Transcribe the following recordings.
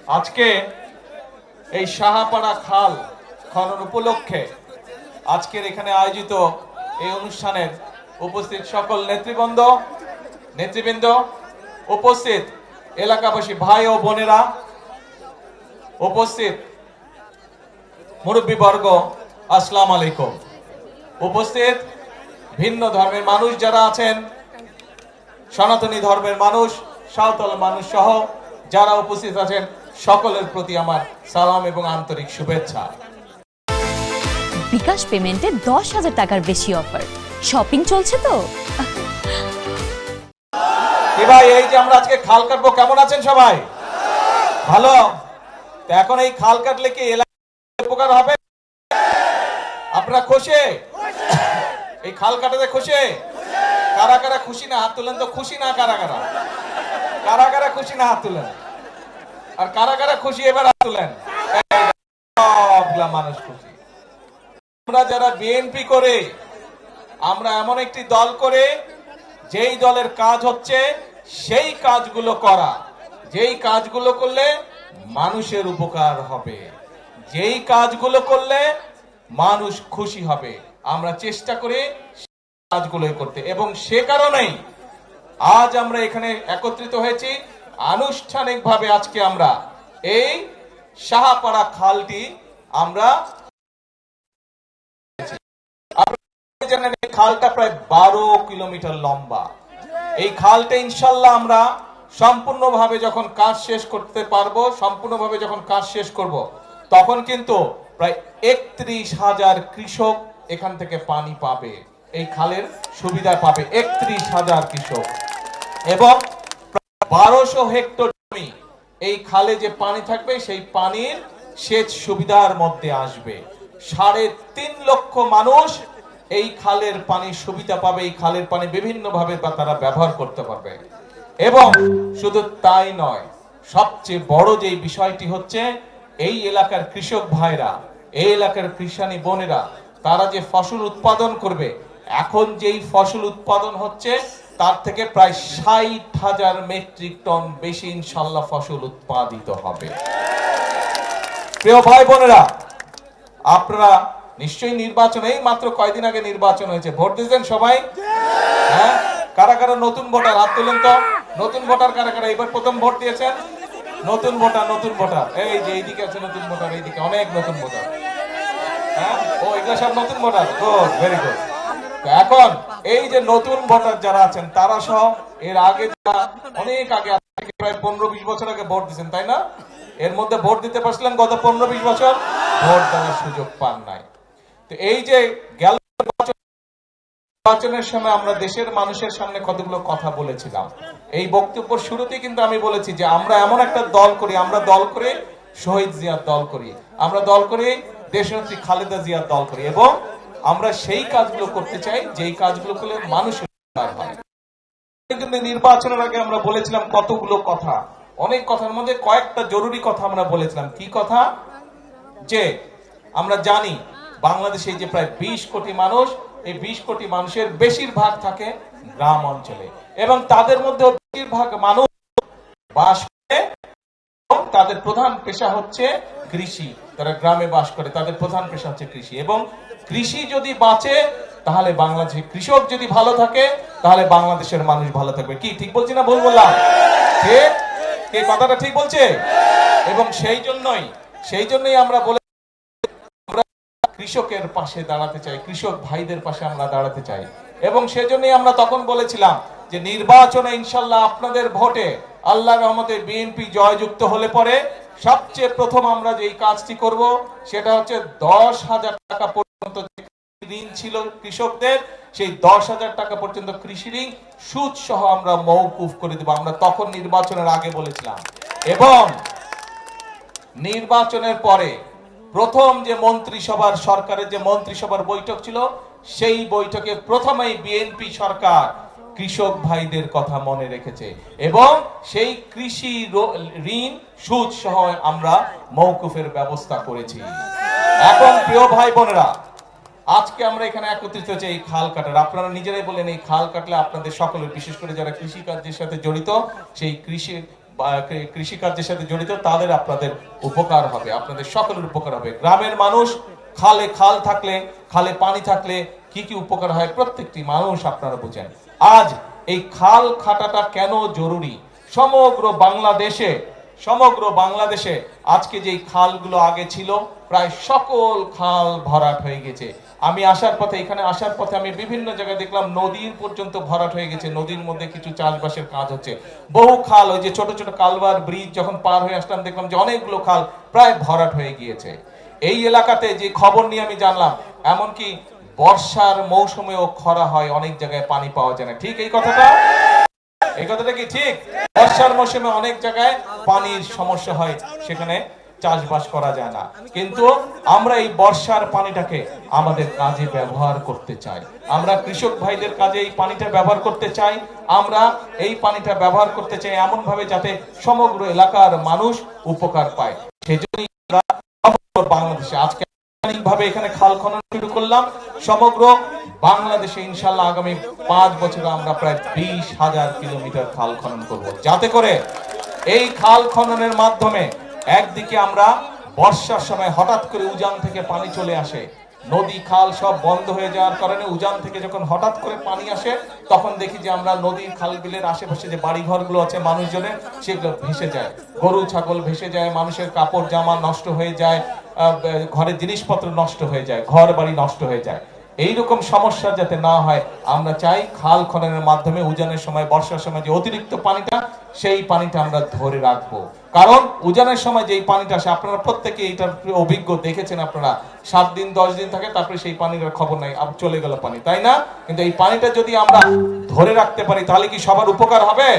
আজকে এই সাহাপাড়া খাল খনন উপলক্ষে আজকের এখানে আয়োজিত এই অনুষ্ঠানের উপস্থিত সকল নেতৃবৃন্দ, উপস্থিত এলাকাবাসী ভাই ও বোনেরা, উপস্থিত মুরব্বীবর্গ, আসসালামু আলাইকুম। উপস্থিত ভিন্ন ধর্মের মানুষ যারা আছেন, সনাতনী ধর্মের মানুষ, সাঁওতাল মানুষ সহ যারা উপস্থিত আছেন, সকলের প্রতি আমার সালাম এবং আন্তরিক শুভেচ্ছা। বিকাশ পেমেন্টে 10,000 টাকার বেশি অফার, শপিং চলছে তো। কি ভাই, এই যে আমরা আজকে খাল কাটবো, কেমন আছেন সবাই? ভালো। তো এখন এই খাল কাটলে কি এলাকার উপকার হবে? আপনারা খুশি? এই খাল কাটাতে খুশি? কারা কারা খুশি না হাত তুলেন তো। খুশি না কারা কারা? কারা কারা খুশি না হাত তুলেন। আর কারা কারা খুশি এবার হাত তুলেন। সবগুলা মানুষ খুশি। আমরা যারা বিএনপি করে, আমরা এমন একটি দল করে যেই দলের কাজ হচ্ছে সেই কাজগুলো করা, যেই কাজগুলো করলে মানুষের উপকার হবে, যেই কাজগুলো করলে মানুষ খুশি হবে, আমরা চেষ্টা করি কাজগুলোই করতে। এবং সে কারণেই আজ আমরা এখানে একত্রিত হয়েছি। আনুষ্ঠানিকভাবে আজকে আমরা এই সাহাপাড়া খালটি আমরা জানেন, এই খালটা প্রায় 12 কিলোমিটার লম্বা। এই খালটা ইনশাল্লাহ আমরা সম্পূর্ণভাবে যখন কাজ শেষ করতে পারবো, সম্পূর্ণভাবে যখন কাজ শেষ করব, তখন কিন্তু প্রায় 31,000 কৃষক এখান থেকে পানি পাবে, এই খালের সুবিধা পাবে 31,000 কৃষক। এবং 1200 হেক্টর জমি এই খালে যে পানি থাকবে সেই পানির সেচ সুবিধার মধ্যে আসবে। 3.5 লক্ষ মানুষ এই খালের পানি সুবিধা পাবে, এই খালের পানি বিভিন্ন ভাবে তারা ব্যবহার করতে পারবে। এবং শুধু তাই নয়, সবচেয়ে বড় যে বিষয়টি হচ্ছে এই এলাকার কৃষক ভাইরা, এই এলাকার কৃষানী বোনেরা, তারা যে ফসল উৎপাদন করবে, এখন যেই ফসল উৎপাদন হচ্ছে তার থেকে প্রায় 60,000 মেট্রিক টন বেশি ইনশাল্লাহ ফসল উৎপাদিত হবে। প্রিয় ভাই বোনেরা, আপনারা নিশ্চয়ই নির্বাচন, এই মাত্র কয়েকদিন আগে নির্বাচন হয়েছে, ভোট দিয়েছেন সবাই? হ্যাঁ, কারা কারা নতুন ভোটার হাত তুলেন তো। নতুন ভোটার কারা কারা এবার প্রথম ভোট দিয়েছেন? নতুন ভোটার এই যে এইদিকে আছে নতুন ভোটার, এইদিকে অনেক নতুন ভোটার। হ্যাঁ, ও এগুলো সব নতুন ভোটার। Good, very good. এখন এই যে নতুন ভোটার যারা আছেন তারা সহ এর আগে অনেক আগে প্রায় 15-20 বছর আগে ভোট দিচ্ছেন, তাই না? এর মধ্যে ভোট দিতে পারছিলেন গত 15-20 বছর? ভোট দেওয়ার সুযোগ পান নাই। তো এই যে গেল নির্বাচনের সময় আমরা দেশের মানুষের সামনে কতগুলো কথা বলেছিলাম। এই বক্তব্যের শুরুতেই কিন্তু আমি বলেছি যে আমরা এমন একটা দল করি, আমরা দল করে শহীদ জিয়ার দল করি, আমরা দল করে দেশনেত্রী খালেদা জিয়ার দল করি, এবং আমরা সেই কাজগুলো করতে চাই যেই কাজগুলো করলে মানুষের উপকার হয়। কিন্তু নির্বাচনের আগে আমরা বলেছিলাম কতগুলো কথা, অনেক কথার মধ্যে কয়েকটা জরুরি কথা আমরা বলেছিলাম। কি কথা? যে আমরা জানি বাংলাদেশে যে প্রায় 20 কোটি মানুষ, এই 20 কোটি মানুষের বেশিরভাগ থাকে গ্রাম অঞ্চলে, এবং তাদের মধ্যে বেশিরভাগ মানুষ বাস করে, তাদের প্রধান পেশা হচ্ছে কৃষি। তারা গ্রামে বাস করে, তাদের প্রধান পেশা হচ্ছে কৃষি। এবং কৃষি যদি বাঁচে তাহলে বাংলাদেশে, কৃষক যদি ভালো থাকে তাহলে বাংলাদেশের মানুষ ভালো থাকবে। কি ঠিক বলছি না ভুল বললাম? ঠিক, এই কথাটা ঠিক বলছে। এবং সেই জন্যই আমরা বলে কৃষকের পাশে দাঁড়াতে চাই, কৃষক ভাইদের পাশে আমরা দাঁড়াতে চাই। এবং সেজন্যই আমরা তখন বলেছিলাম যে নির্বাচনে ইনশাল্লাহ আপনাদের ভোটে আল্লাহর রহমতে বিএনপি জয়যুক্ত হলে পরে সবচেয়ে প্রথম আমরা যেই কাজটি করব সেটা হচ্ছে 10,000 টাকা পর্যন্ত ঋণ ছিল কৃষকদের, সেই 10,000 টাকা পর্যন্ত কৃষি ঋণ সুদ সহ আমরা মওকুফ করে দেব। আমরা তখন নির্বাচনের আগে বলেছিলাম। এবং নির্বাচনের পরে প্রথম যে মন্ত্রিসভার, সরকারের যে মন্ত্রিসভার বৈঠক ছিল, সেই বৈঠকে প্রথমেই বিএনপি সরকার কৃষক ভাইদের কথা মনে রেখেছে, এবং সেই কৃষি ঋণ সুদ সহ আমরা মওকুফের ব্যবস্থা করেছি। এখন প্রিয় ভাই বোনেরা, আজকে আমরা এখানে একত্রিত হয়েছি এই খাল কাটার। আপনারা নিজেরাই বলেন এই খাল কাটলে আপনাদের সকলের, বিশেষ করে যারা কৃষি কাজের সাথে জড়িত, সেই কৃষি কৃষিকার্যের সাথে জড়িত তাদের আপনাদের উপকার হবে, আপনাদের সকলের উপকার হবে। গ্রামের মানুষ খাল থাকলে, খালে পানি থাকলে কি কি উপকার হয় প্রত্যেকটি মানুষ আপনারা বুঝেন। আজ এই খাল খাটাটা কেন জরুরি? সমগ্র বাংলাদেশে আজকে যেই খালগুলো আগে ছিল প্রায় সকল খাল ভরাট হয়ে গেছে। এখানে আসার পথে আমি বিভিন্ন জায়গায় দেখলাম নদীর পর্যন্ত ভরাট হয়ে গেছে। নদীর মধ্যে কিছু চাষবাসের কাজ হচ্ছে। বহু খাল, ওই যে ছোট ছোট কালভার ব্রিজ যখন পার হয়ে আসলাম দেখলাম যে অনেকগুলো খাল প্রায় ভরাট হয়ে গিয়েছে। এই এলাকাতে যে খবর নিয়ে আমি জানলাম, এমনকি বর্ষার মৌসুমেও খরা হয়, অনেক জায়গায় পানি পাওয়া যায় না। ঠিক এই কথাটা কি ঠিক? বর্ষার মৌসুমে অনেক জায়গায় পানির সমস্যা হয়, সেখানে চাষবাস করা যায় না। কিন্তু আমরা এই বর্ষার পানিটাকে আমাদের কাজে ব্যবহার করতে চাই। আমরা কৃষক ভাইদের কাজে এই পানিটা ব্যবহার করতে চাই। আমরা এই পানিটা ব্যবহার করতে চাই এমন ভাবে যাতে সমগ্র এলাকার মানুষ উপকার পায়। সেজন্যই আমরা বাংলাদেশে আজকে ভাবে এখানে খাল খনন শুরু করলাম। সমগ্র বাংলাদেশে ইনশাআল্লাহ আগামী 5 বছরে আমরা প্রায় 20,000 কিলোমিটার খাল খনন করব, যাতে করে এই খাল খননের মাধ্যমে একদিকে আমরা বর্ষার সময় হঠাৎ করে উজান থেকে পানি চলে আসে, নদী খাল সব বন্ধ হয়ে যাওয়ার কারণে উজান থেকে যখন হঠাৎ করে পানি আসে তখন দেখি যে আমরা নদীর খাল বিলের আশেপাশে যে বাড়ি ঘরগুলো আছে মানুষজনের, সেগুলো ভেসে যায়, গরু ছাগল ভেসে যায়, মানুষের কাপড় জামা নষ্ট হয়ে যায়, ঘরের জিনিসপত্র নষ্ট হয়ে যায়, ঘর বাড়ি নষ্ট হয়ে যায়। এইরকম সমস্যা যাতে না হয় আমরা চাই খাল খননের মাধ্যমে উজানের সময়, বর্ষার সময় যে অতিরিক্ত পানিটা, সেই পানিটা আমরা ধরে রাখবো। কারণ উজানের সময় যেই পানিটা আসে, আপনারা প্রত্যেকে এইটার অভিজ্ঞ, দেখেছেন আপনারা, 7 দিন 10 দিন থাকে, তারপরে সেই পানির খবর নাই, আবার চলে গেল পানি, তাই না? কিন্তু এই পানিটা যদি আমরা ধরে রাখতে পারি তাহলে কি সবার উপকার হবে?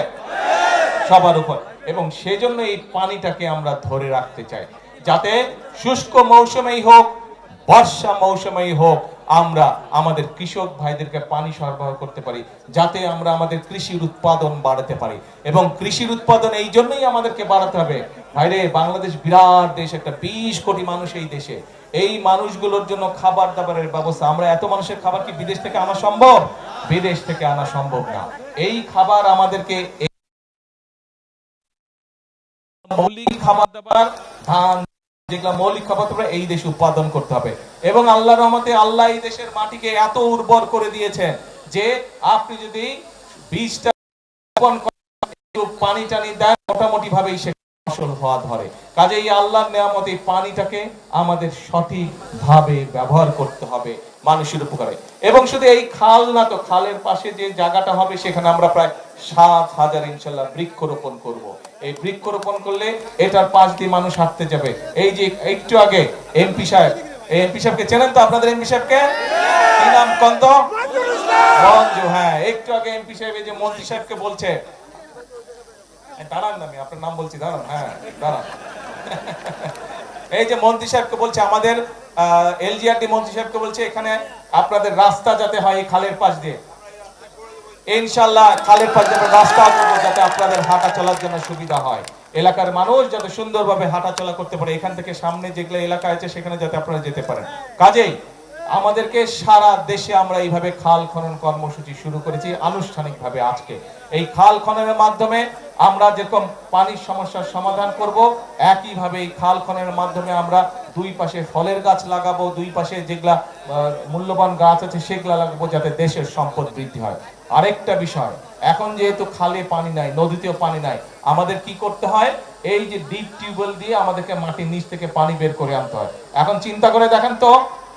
সবার উপর। এবং সেজন্য এই পানিটাকে আমরা ধরে রাখতে চাই, যাতে শুষ্ক মৌসুমেই হোক, বর্ষা মৌসুমেই হোক, আমরা আমাদের কৃষক ভাইদেরকে পানি সরবরাহ করতে পারি, যাতে আমরা আমাদের কৃষির উৎপাদন বাড়াতে পারি। এবং কৃষির উৎপাদন এই জন্যই আমাদেরকে বাড়াতে হবে। ভাইরে, বাংলাদেশ বিরাট দেশ, একটা 20 কোটি মানুষ এই দেশে। এই মানুষগুলোর জন্য খাবার দাবারের ব্যবস্থা, আমরা এত মানুষের খাবার কি বিদেশ থেকে আনা সম্ভব? বিদেশ থেকে আনা সম্ভব না। এই খাবার আমাদেরকে মৌলিক খাবার দাবার, ধান, যেগুলো মৌলিক খাবার দাবার এই দেশে উৎপাদন করতে হবে। এবং আল্লাহর রহমতে আল্লাহ এই দেশের মাটিকে এত উর্বর করে দিয়েছেন যে আপনি যদি বীজটা রোপণ করেন, পানি টানি দেন, মোটামুটি ভাবেই সে ফসল হওয়া ধরে। কাজেই আল্লাহর নেয়ামত, এই পানিটাকে আমাদের সঠিক ভাবে ব্যবহার করতে হবে মানুষের উপকারে। এবং শুধু এই খাল না, তো খালের পাশে যে জায়গাটা হবে সেখানে আমরা প্রায় 7,000 ইনশাআল্লাহ বৃক্ষরোপণ করব। এই বৃক্ষরোপণ করলে এটার পাশ দিয়ে মানুষ হাঁটতে যাবে। এই যে একটু আগে এমপি সাহেবকে চেনেন তো? আপনাদের এমপি সাহেবকে কি নাম? কন্ত মঞ্জু। হ্যাঁ, একটু আগে এমপি সাহেব এই যে মন্ত্রী সাহেবকে বলছে, দাঁড়ান না, আমি আপনার নাম বলছি, দাঁড়ান, হ্যাঁ দাঁড়ান। এই যে মন্ত্রী সাহেবকে বলছে, আমাদের এলজিআরডি মন্ত্রী সাহেবকে বলছে, এখানে আপনাদের রাস্তা যাতে হয় এই খালের পাশ দিয়ে, ইনশাআল্লাহ খালের পাশ দিয়ে রাস্তা করবো, যাতে আপনাদের হাঁটা চলার জন্য সুবিধা হয়, এলাকার মানুষ যাতে সুন্দরভাবে হাঁটা চলা করতে পারে, এখান থেকে সামনে যেগুলো এলাকা আছে সেখানে যাতে আপনারা যেতে পারেন। কাজেই আমাদেরকে সারা দেশে আমরা এইভাবে খাল খনন কর্মসূচি শুরু করেছি আনুষ্ঠানিকভাবে। আজকে এই খাল খননের মাধ্যমে আমরা যেরকম পানির সমস্যার সমাধান করব, একইভাবে এই খাল খননের মাধ্যমে আমরা দুই পাশে ফলের গাছ লাগাবো, দুই পাশে যেগুলা মূল্যবান গাছ আছে সেগুলা লাগাবো, যাতে দেশের সম্পদ বৃদ্ধি হয়। আরেকটা বিষয়, এখন যেহেতু খালে পানি নাই, নদীতেও পানি নাই, আমাদের কি করতে হয়? এই যে ডিপ টিউবওয়েল দিয়ে আমাদেরকে মাটির নিচ থেকে পানি বের করে আনতে হয়। এখন চিন্তা করে দেখেন তো,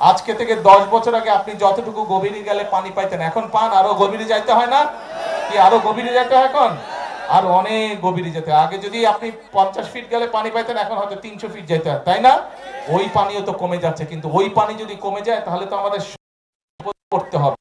আজকে থেকে 10 বছর আগে আপনি যতটুকু গভীরে গেলে পানি পাইতেন, এখন পান আরো গভীরে যাইতে হয় না? কি আরো গভীরে যেতে হয়? এখন আর অনেক গভীরে যেতে হয়। আগে যদি আপনি 50 ফিট গেলে পানি পাইতেন, এখন হয়তো 300 ফিট যেতে হয়, তাই না? ওই পানিও তো কমে যাচ্ছে। কিন্তু ওই পানি যদি কমে যায় তাহলে তো আমাদের করতে হবে।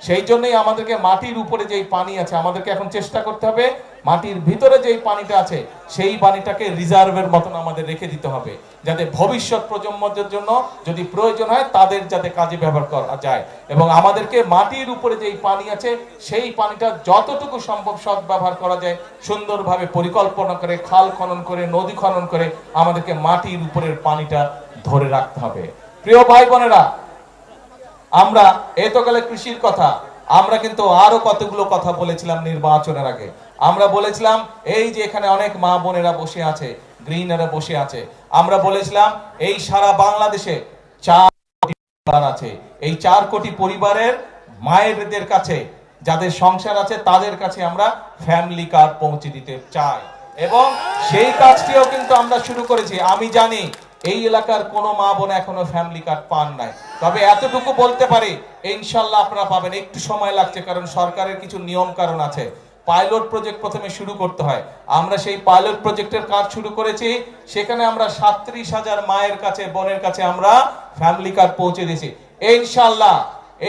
সেই জন্যই আমাদেরকে মাটির উপরে যেই পানি আছে, আমাদেরকে এখন চেষ্টা করতে হবে মাটির ভিতরে যেই পানিটা আছে সেই পানিটাকে রিজার্ভের মতন আমাদের রেখে দিতে হবে, যাতে ভবিষ্যৎ প্রজন্মদের জন্য যদি প্রয়োজন হয় তাদের যাতে কাজে ব্যবহার করা যায়। এবং আমাদেরকে মাটির উপরে যেই পানি আছে সেই পানিটা যতটুকু সম্ভব সৎ ব্যবহার করা যায়, সুন্দরভাবে পরিকল্পনা করে, খাল খনন করে, নদী খনন করে আমাদেরকে মাটির উপরের পানিটা ধরে রাখতে হবে। প্রিয় ভাই বোনেরা, আমরা এত গেলে কৃষির কথা, আমরা কিন্তু আরো কতগুলো কথা বলেছিলাম নির্বাচনের আগে। আমরা বলেছিলাম এই যে এখানে অনেক মা বোনেরা বসে আছে, গ্রিনেরা বসে আছে, আমরা বলেছিলাম এই সারা বাংলাদেশে 4 কোটি পরিবার আছে, এই 4 কোটি পরিবারের মায়েরদের কাছে যাদের সংসার আছে তাদের কাছে আমরা ফ্যামিলি কার্ড পৌঁছে দিতে চাই, এবং সেই কাজটিও কিন্তু আমরা শুরু করেছি। আমি জানি এই এলাকার কোনো মা বোন এখনো ফ্যামিলি কার্ড পান নাই, তবে এতটুকু বলতে পারি ইনশাল্লাহ আপনারা পাবেন। একটু সময় লাগছে কারণ সরকারের কিছু নিয়ম কারণ আছে। পাইলট প্রজেক্ট প্রথমে শুরু করতে হয়, আমরা সেই পাইলট প্রজেক্টের কাজ শুরু করেছি। সেখানে আমরা 37,000 মায়ের কাছে, বোনের কাছে আমরা ফ্যামিলি কার্ড পৌঁছে দিয়েছি।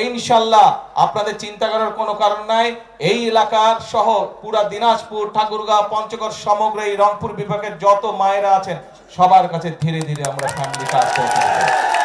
ইনশাল্লাহ আপনাদের চিন্তা করার কোনো কারণ নাই। এই এলাকার সহ পুরা দিনাজপুর, ঠাকুরগাঁও, পঞ্চগড়, সমগ্র এই রংপুর বিভাগের যত মায়েরা আছেন সবার কাছে ধীরে ধীরে আমরা ফ্যামিলি কার্ড পৌঁছে দেব।